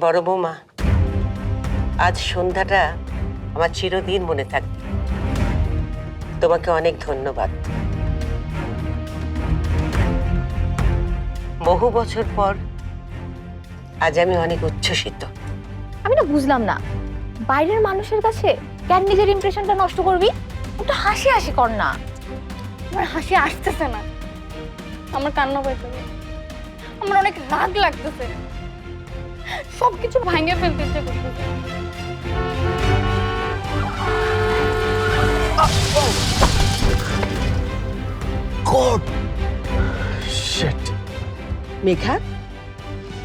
বড় বৌমা, আজ সন্ধ্যাটা আমার চিরদিন মনে থাকবে। তোমাকে অনেক ধন্যবাদ। বহু বছর পর আজ আমি অনেক উচ্ছ্বসিত। আমি না বুঝলাম না, বাইরের মানুষের কাছে কেন নিজের ইমপ্রেশনটা নষ্ট করবি? একটু হাসি হাসি কর না। আমার হাসি আসতেছে না, আমার কান্না পাইতেছে, আমার অনেক রাগ লাগতেছে, সবকিছু ভাঙে ফেলতে ইচ্ছে করতেছে। God shit. মেঘা,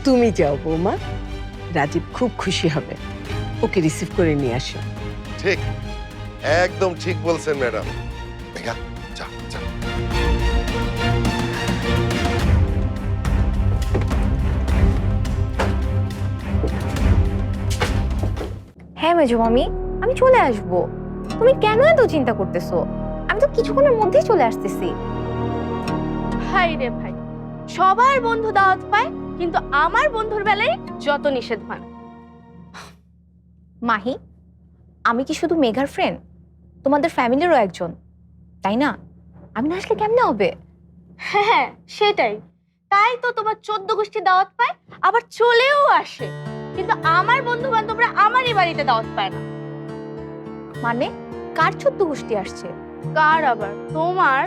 তুমি যাও বৌমা, রাজীব খুব খুশি হবে। ওকে রিসিভ করে নিয়ে আসো। ঠিক, একদম ঠিক বলছেন ম্যাডাম। মেঘা, যা যা। হ্যাঁ মেজো মামি, আমি চলে আসব। তুমি কেন এত চিন্তা করতেছো? আমি তো কিছুক্ষণের মধ্যেই চলে আসতেছি। ভাই রে ভাই, সবার বন্ধু দাওয়াত পায়, কিন্তু আমার বন্ধুর বেলায় যত নিষেধ মানে। মাহি, আমি কি শুধু মেঘার ফ্রেন্ড? তোমাদের ফ্যামিলিরও একজন, তাই না? আমি না আসলে কেমনে হবে? হ্যাঁ সেটাই, তাই তো তোমার 14 গোষ্ঠী দাওয়াত পায়, আবার চলেও আসে, কিন্তু আমার বন্ধু বান্ধবরা আমারই বাড়িতে দাওয়াত পায় না। মানে কার 14 গোষ্ঠী আসছে? কার আবার? তোমার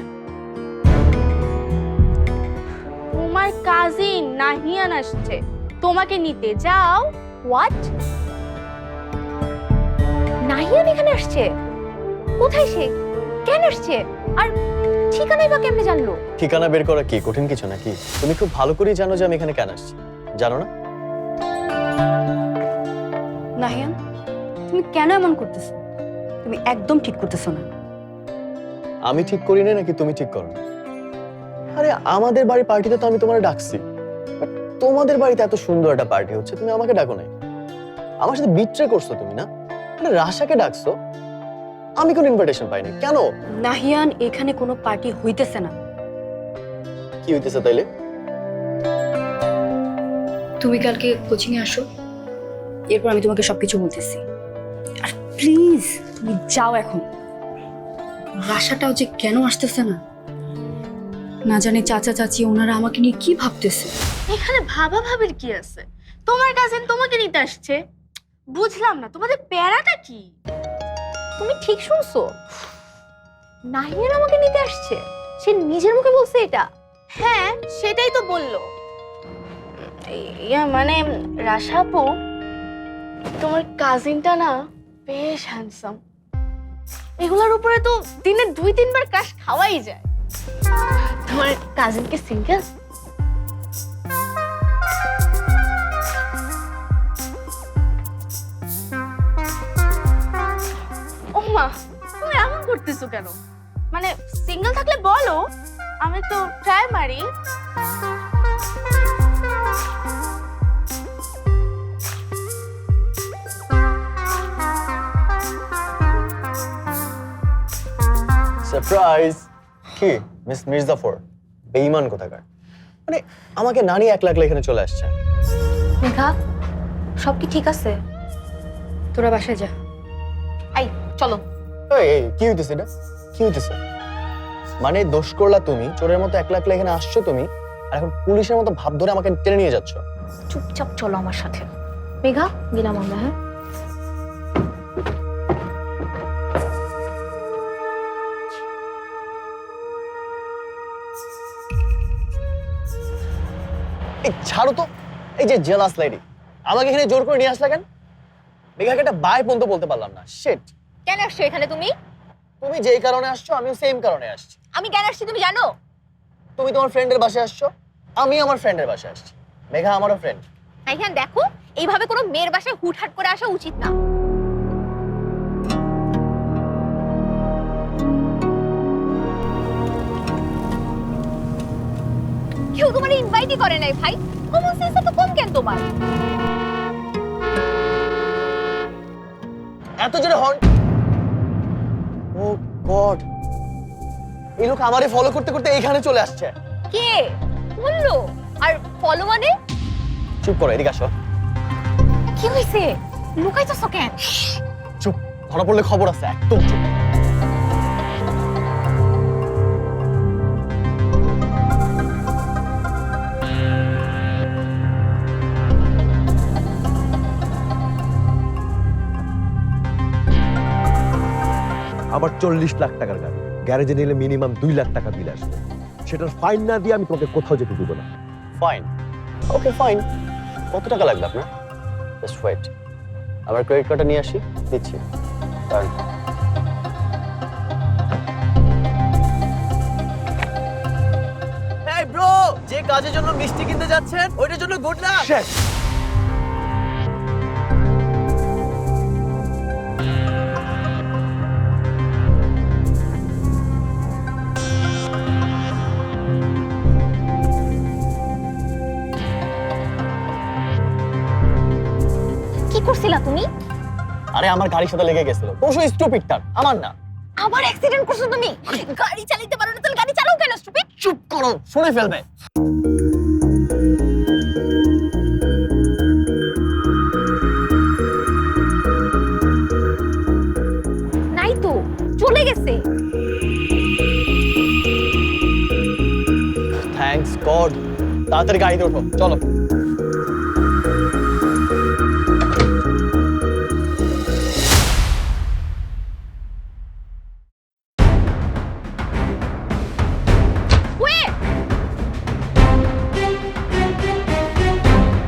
কাজিন নাহিয়ান আসছে তোমাকে নিতে। যাও। হোয়াট? নাহিয়ান এখানে আসছে? কোথায় সে? কেন আসছে? আর ঠিকানাই বা কেমনে জানলো? ঠিকানা বের করা কি কঠিন কিছু নাকি? তুমি খুব ভালো করেই জানো যে আমি এখানে কেন আসছি, জানো না? নাহিয়ান, তুমি কেন এমন করতেছো? তুমি একদম ঠিক করতেছো না। আমি ঠিক করি না নাকি তুমি ঠিক করো? আরে আমাদের বাড়ি পার্টিতে তো আমি তোমারে ডাকছি, But তোমাদের বাড়িতে এত সুন্দর একটা পার্টি হচ্ছে, তুমি আমাকে ডাকো নাই। আমার সাথে বিট্রে করছো তুমি না? মানে রাশাকে ডাকছো, আমি কোনো ইনভিটেশন পাইনি কেন? নাহিয়ান, এখানে কোনো পার্টি হইতেছে না। কি হইতেছে তাইলে? তুমি কালকে কোচিং এ আসো, এরপর আমি তোমাকে সবকিছু বলতেছি। আর প্লিজ তুমি যাও এখন। রাশাটাও যে কেন আসতেছে না, না জানি চাচা চাচি ওনারা আমাকে নিয়ে কি ভাবতেছে। এখানে ভাবা ভাবির কি আছে? তোমার কাজিন তোমাকে নিতে আসছে, বুঝলাম না তোমাদের প্যারাটা কি? তুমি ঠিক শুনছো, নাহিয়ান আমাকে নিতে আসছে। সে নিজের মুখে বলছে এটা। হ্যাঁ সেটাই তো বললো। ইয়া মানে রাশাপু, তোমার কাজিনটা না বেশ হ্যান্ডসাম। এগুলোর উপরে তো দিনে 2-3 বার ক্রাশ খাওয়াই যায়। তোমার কাজিনকে সিঙ্গেল? ও মা, তুমি এমন করতেছো কেন? মানে সিঙ্গেল থাকলে বলো, আমি তো ট্রাই মারি। সারপ্রাইজ! কি মিস মির্জাফর, বেঈমান কোথাকার! মানে আমাকে নানি একলা একলা এখানে চলে আসছে। মেঘা, সব কি ঠিক আছে? তোরা বাসায় যা। আই চলো। এই এই কি হইতেছে এটা? কি হইতেছে? মানে দোষ করলা তুমি, চোরের মতো একলা একলা এখানে আসছো তুমি, আর এখন পুলিশের মতো ভাব ধরে আমাকে টেনে নিয়ে যাচ্ছ। চুপচাপ চলো আমার সাথে। মেঘা, গেলাম আমরা। হ্যাঁ এই ছাড়ো তো, এই যে জেলাস লেডি, আমাকে এখানে জোর করে নিয়ে আসলা কেন? মেঘাকে একটা বাই পর্যন্ত বলতে পারলাম না। শিট! কেন আসছো এখানে তুমি? তুমি যেই কারণে আসছো আমিও সেম কারণে আসছি। আমি কেন আসছি তুমি জানো? তুমি তোমার ফ্রেন্ডের বাসায় আসছো, আমি আমার ফ্রেন্ডের বাসায় আসছি। মেঘা আমারও ফ্রেন্ড। নাহিয়ান দেখো, এইভাবে কোনো মেয়ের বাসায় হুটহাট করে আসা উচিত না। কেউ তোমার ইনভাইটই করে নাই ভাই। কমন সেন্স তো কম কেন তোমার? এত জোরে হর্ন! ও গড, এই লোক আমারে ফলো করতে করতে এইখানে চলে আসছে। কে বললো? আর ফলো মানে? চুপ করো, এদিকে আসো। কি হয়েছে? লুকাইতেছো কেন? চুপ, ধরা পড়লে খবর আছে, একদম চুপ। আমার 40 লাখ টাকার গাড়ি, গ্যারেজে নিলে মিনিমাম 2 লাখ টাকা বিল আসবে। সেটার ফাইন না দিয়ে আমি তোমাকে কোথাও যেতে দিব না। Fine, okay fine. কত টাকা লাগবে আপনার? জাস্ট ওয়েট, আমার ক্রেডিট কার্ডটা নিয়ে আসি, দিচ্ছি। দাঁড়ান। এই ব্রো, যে কাজের জন্য মিষ্টি কিনতে যাচ্ছেন ওইটার জন্য গুড লাক। কি করছিলা তুমি? আরে আমার গাড়ির সাথে লেগে গেছিল, পরশু স্টুপিডটার, আমার না। আবার অ্যাক্সিডেন্ট করছো তুমি? গাড়ি চালাতে পারো না, তাহলে গাড়ি চালাও কেন স্টুপিড? চুপ করো, শুনে ফেলবে। নাই তো, চলে গেছে। Thanks god. তাড়াতাড়ি গাড়িতে ওঠো, চলো। ওয়েট!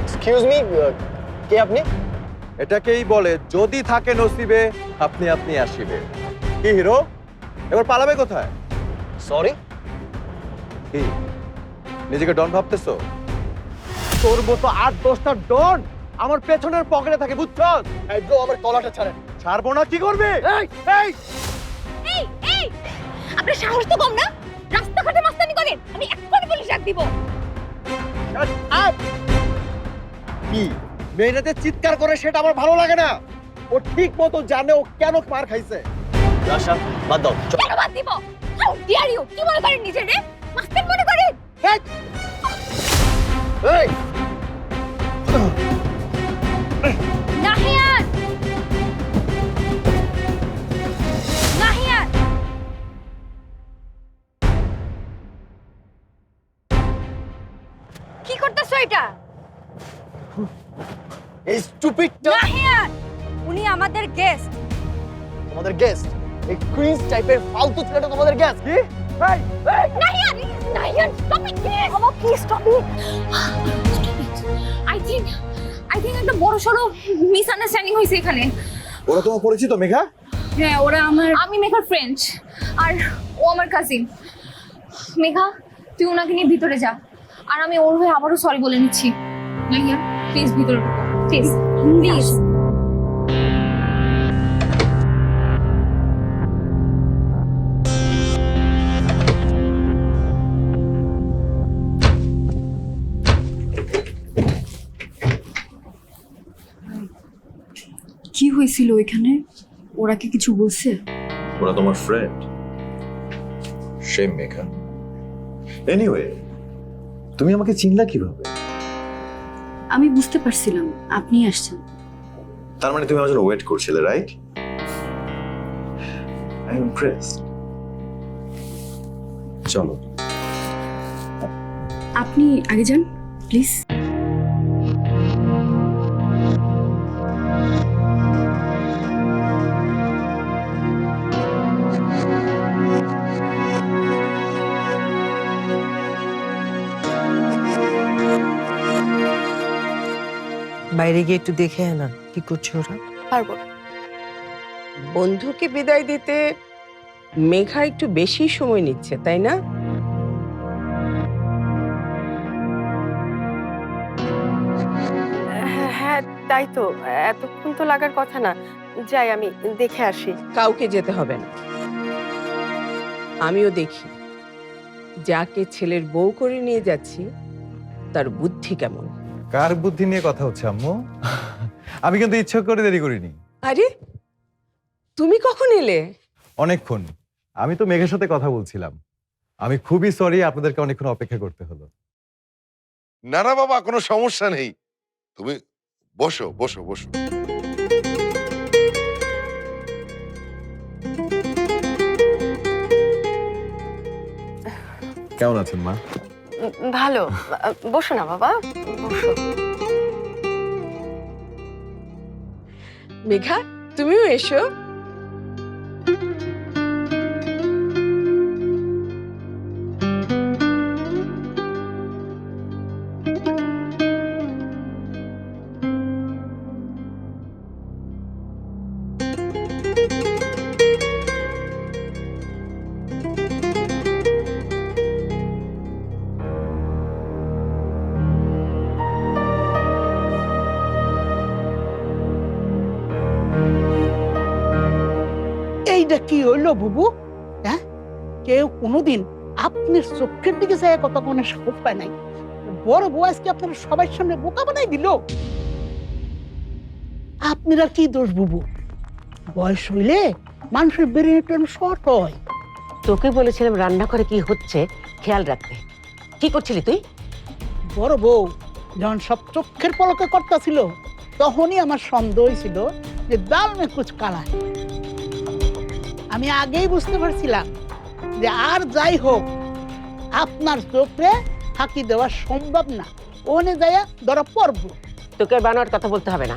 এক্সকিউজ মি, কে আপনি? এটাকেই বলে যদি থাকে নসিবে আপনি আপনি আসিবে। কি হিরো, এবার পালাবে কোথায়? সরি। কি নিজেকে ডন ভাবতেছো? তোর মতো 8-10টা ডন আমার পেছনের পকেটে থাকে, বুঝছো? এই ব্রো, আমার কলারটা ছাড়েন। ছাড়বো না, কি করবে? এই এই এই এই, আপনার সাহস তো কম না? রাস্তাঘাটে মাস্তানি করেন, আমি এক্ষুনি পুলিশ ডাক দিব। shut up! কি মেয়েটাতে চিৎকার করে সেটা আমার ভালো লাগে না। ও ঠিক মতো জানে ও কেন মার খাইছে। রাশা, বাদ দাও। কেন বাদ দিব? How dear you! কি মনে করেন নিজের রে? মাস্তান মনে করেন? এই! এই! নাহিয়ান! নাহিয়ান! কি করতেছো এটা? এই স্টুপিডটা নাহিয়ান! উনি আমাদের গেস্ট। তোমাদের গেস্ট? এই ক্রিঞ্জ টাইপের ফালতু ছেলেটা তোমাদের গেস্ট? কি? এই! এই! Nahiyan! Nahiyan, stop it please! বাবা please stop it. I think একটা বড় সড়ো মিসআন্ডারস্ট্যান্ডিং হয়েছে এখানে। ওরা তোমার পরিচিত মেঘা? হ্যাঁ, ওরা আমি মেঘার ফ্রেন্ড আর ও আমার কাজিন। মেঘা, তুই ওনাকে নিয়ে ভিতরে যা, আর আমি ওর হয়ে আবারও সরি বলে নিচ্ছি। নাহিয়ান প্লিজ ভিতরে ঢুকো, প্লিজ প্লিজ। কি হয়েছিল এখানে? ওরা কি কিছু বলছে? ওরা তোমার ফ্রেন্ড, সেম মেঘা। এনিওয়ে, তুমি আমাকে চিনলা কিভাবে? আমি বুঝতে পারছিলাম আপনি আসছেন। তার মানে তুমি আমার জন্য ওয়েট করছিলে, রাইট? I am impressed. চলো। আপনি আগে যান প্লিজ। বাইরে গিয়ে একটু দেখে আনা কি করছে ওরা। পারবো। বন্ধুকে বিদায় দিতে মেঘা একটু বেশি সময় নিচ্ছে, তাই না? হ্যাঁ তাই তো, এতক্ষণ তো লাগার কথা না। যাই আমি দেখে আসি। কাউকে যেতে হবে না, আমিও দেখি যাকে ছেলের বউ করে নিয়ে যাচ্ছি তার বুদ্ধি কেমন। কার বুদ্ধি নিয়ে কথা হচ্ছে আম্মু? আমি কিন্তু ইচ্ছা করে দেরি করিনি। আরে তুমি কখন এলে? অনেকক্ষণ। আমি তো মেঘের সাথে কথা বলছিলাম। আমি খুবই সরি আপনাদেরকে অনেকক্ষণ অপেক্ষা করতে হলো। না না বাবা, কোনো সমস্যা নেই। তুমি বসো বসো বসো। কেমন আছেন মা? ভালো। বসো না বাবা, বসো। মেঘা, তুমিও এসো। এইটা কি হইলো বুবু? হ্যাঁ, কেউ কোনোদিন আপনার চোখের দিকে চাই কথা কোনো সাহস পায় নাই। বড় বউ আজকে আপনারা সবার সামনে বোকা বানাই দিল। আপনার আর কি দোষ বুবু? বয়স হইলে মানুষের ব্রেন শর্ট হয়। তোকে বলেছিলাম রান্না করে কি হচ্ছে খেয়াল রাখতে। কি করছিলি তুই? বড় বউ যখন সব চোখের পলকে করতেছিল তখনই আমার সন্দেহ হয়েছিল যে দাল মে কুছ কালা। আমি আগেই বুঝতে পারছিলাম যে আর যাই হোক আপনার চোখে ফাঁকি দেওয়া সম্ভব না। ওনে যাইয়া ধরা পড়বো। তোকে আর বানোয়ার কথা বলতে হবে না।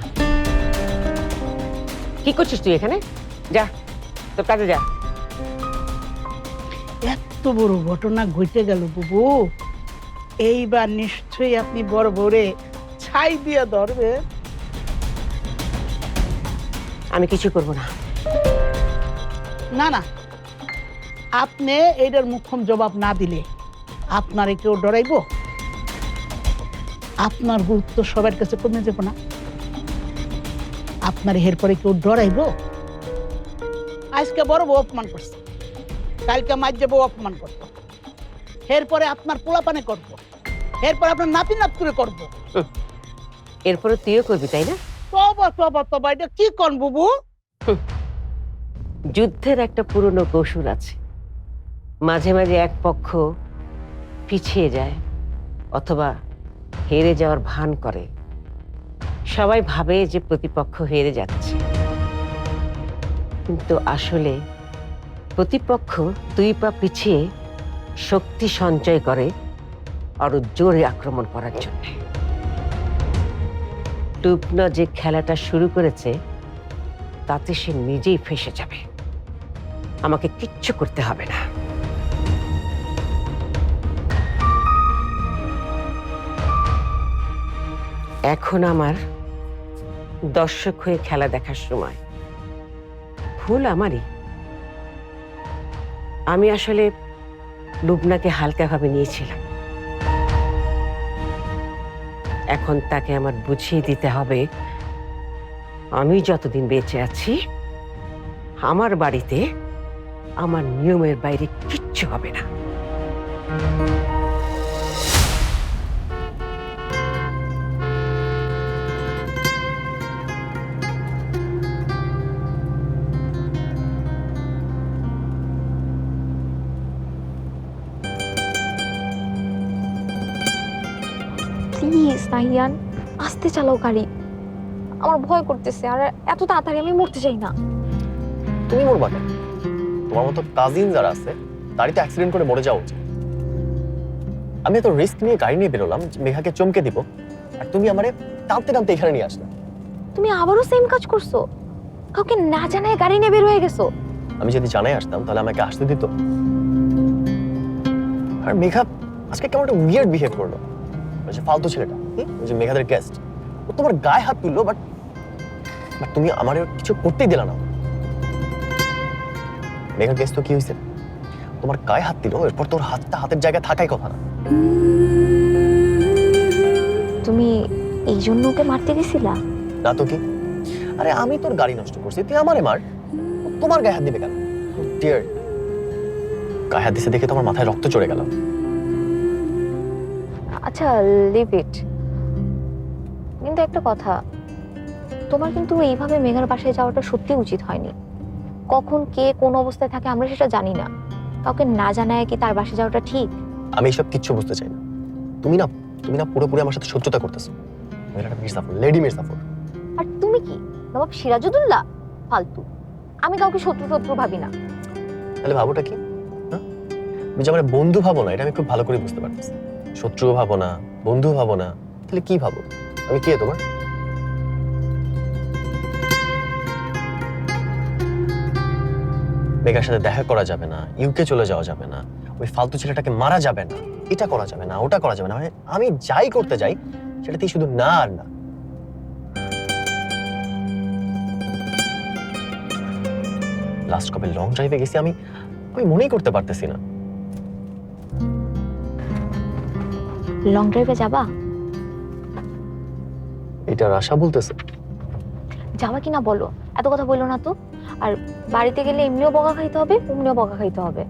কি করছিস তুই এখানে? যা তোর কাজে যা। এত বড় ঘটনা ঘটে গেল বুবু, এইবার নিশ্চয়ই আপনি বড় বড়ে ছাই দিয়ে ধরবে। আমি কিছু করব না। না না, আপনি এইটার মুখ্যম জবাব না দিলে আপনারে কেউ ডরাইব? আপনার গুরুত্ব সবার কাছে কমে যাব না? আপনার এরপরে কেউ ডরাইব? আজকে বড় বউ অপমান করছে, কালকে মাঝে বউ অপমান করত, এরপরে আপনার পোলাপানে করব, এরপর আপনার নাতি নাতকুরে করব। এরপরে তুইও করবি, তাই না? তবা তবা তবা, এটা কি কন বুবু? যুদ্ধের একটা পুরনো কৌশল আছে। মাঝে মাঝে এক পক্ষ পিছিয়ে যায় অথবা হেরে যাওয়ার ভান করে। সবাই ভাবে যে প্রতিপক্ষ হেরে যাচ্ছে, কিন্তু আসলে প্রতিপক্ষ 2 পা পিছিয়ে শক্তি সঞ্চয় করে আরো জোরে আক্রমণ করার জন্য। টুপনা যে খেলাটা শুরু করেছে তাতে সে নিজেই ফেঁসে যাবে। আমাকে কিচ্ছু করতে হবে না। এখন আমার দর্শক হয়ে খেলা দেখার সময়। ভুল আমারই। আমি আসলে লুবনাকে হালকাভাবে নিয়েছিলাম। এখন তাকে আমার বুঝিয়ে দিতে হবে আমি যতদিন বেঁচে আছি আমার বাড়িতে আমার নিয়মের বাইরে কিচ্ছু হবে না। প্লিজ নাহিয়ান, আস্তে চালাও গাড়ি। আমার ভয় করতেছে, আর এত তাড়াতাড়ি আমি মরতে চাই না। তুমি মরবা কেন? তোমার মতো কাজিন যারা আছে তারই তো অ্যাক্সিডেন্ট করে মরে যাওয়া উচিত। আমি এত রিস্ক নিয়ে গাড়ি নিয়ে বেরোলাম যে মেঘাকে চমকে দিব, আর তুমি আমারে টানতে টানতে এখানে নিয়ে আসলে। তুমি আবারও সেম কাজ করছো। কাউকে না জানায় গাড়ি নিয়ে বের হয়ে গেছো। আমি যদি জানাই আসতাম তাহলে আমাকে আসতে দিত। আর মেঘা আজকে কেমন একটা উইয়ার্ড বিহেভ করলো। ওই যে ফালতু ছেলেটা, ওই যে মেঘাদের গেস্ট, ও তোমার গায়ে হাত তুললো, বাট তুমি আমার কিছু করতেই দিলা না। মেঘা গেস্ট তো কি হয়েছে? তোমার গায়ে হাত দিল, এরপর তোর হাতটা হাতের জায়গায় থাকাই কথা না। তুমি এই জন্য ওকে মারতে গেছিলা? না তো কি? আরে আমি তোর গাড়ি নষ্ট করছি, তুই আমারে মার। তোমার গায়ে হাত দিবে কেন? ডিয়ার, গায়ে হাত দিছে দেখে তোমার মাথায় রক্ত চড়ে গেল। আচ্ছা, লিভ ইট। কিন্তু একটা কথা, তোমার কিন্তু এইভাবে মেঘার বাসায় যাওয়াটা সত্যি উচিত হয়নি। কখন কে কোন অবস্থায় থাকে আমরা সেটা জানি না। কাউকে না জানায় কি তার বাসায় যাওয়াটা ঠিক? আমি এসব কিচ্ছু বুঝতে চাই না। তুমি না পুরোপুরি আমার সাথে শত্রুতা করতেছো। মেয়েটা মির্জাফর, লেডি মির্জাফর। আর তুমি কি নবাব সিরাজউদ্দৌলা? ফালতু। আমি কাউকে শত্রু শত্রু ভাবি না। তাহলে ভাবোটা কি? হ্যাঁ, তুমি যে আমার বন্ধু ভাবো না, এটা আমি খুব ভালো করে বুঝতে পারতেছি। শত্রুও ভাবো না, বন্ধু ভাবো না, তাহলে কি ভাবো? আমি কে তোমার? মেঘার সাথে দেখা করা যাবে না, ইউকে চলে যাওয়া যাবে না, ওই ফালতু ছেলেটাকে মারা যাবে না, এটা করা যাবে না, ওটা করা যাবে না, মানে আমি যাই করতে যাই সেটাতেই শুধু না আর না। লাস্ট কবে লং ড্রাইভে গেছি আমি মনেই করতে পারতেছি না। লং ড্রাইভে যাবা? এটা আশা বলতেছে। যাবা কিনা বলো, এত কথা বললো না তো। আর বাড়িতে গেলে এমনিও বকা খাইতে হবে, অমনিও বকা খাইতে হবে।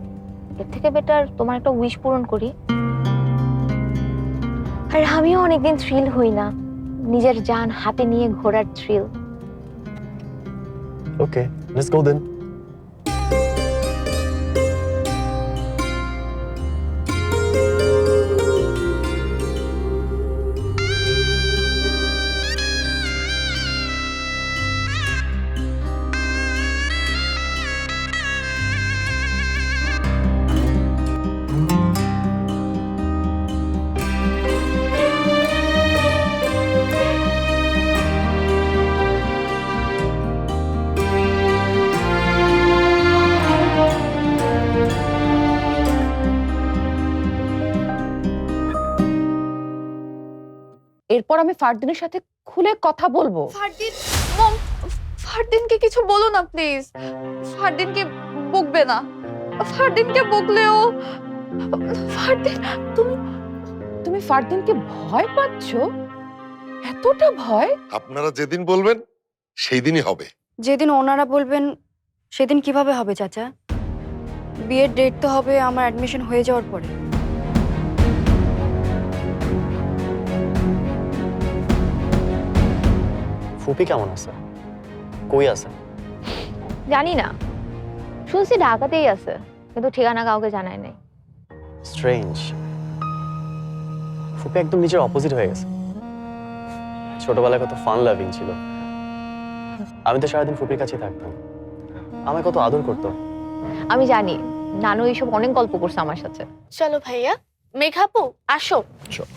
এর থেকে বেটার তোমার একটা উইশ পূরণ করি। আর আমিও অনেকদিন থ্রিল হই না, নিজের জান হাতে নিয়ে ঘোরার থ্রিল। ওকে, লেটস গো দেন। এরপর আমি ফারদিনের সাথে খুলে কথা বলবো। ফারদিন, মম, ফারদিনকে কিছু বলো না প্লিজ। ফারদিনকে বকবে না। ফারদিনকে বকলেও ফারদিন, তুমি ফারদিনকে ভয় পাচ্ছ? এতটা ভয়? আপনারা যেদিন বলবেন সেই দিনই হবে। যেদিন ওনারা বলবেন সেদিন কিভাবে হবে চাচা? বিয়ের ডেট তো হবে আমার অ্যাডমিশন হয়ে যাওয়ার পরে। ফুপি কেমন আছে? কই আছে? জানি না, শুনছি ঢাকাতেই আছে, কিন্তু ঠিকানা কাউকে জানায় নাই। স্ট্রেঞ্জ। ফুপি একদম নিজের অপোজিট হয়ে গেছে। ছোটবেলায় কত ফান লাভিং ছিল, আমি তো সারাদিন ফুপির কাছেই থাকতাম, আমায় কত আদর করতো। আমি জানি নানু এইসব অনেক গল্প করছে আমার সাথে। চলো ভাইয়া, মেঘাপু আসো। চল।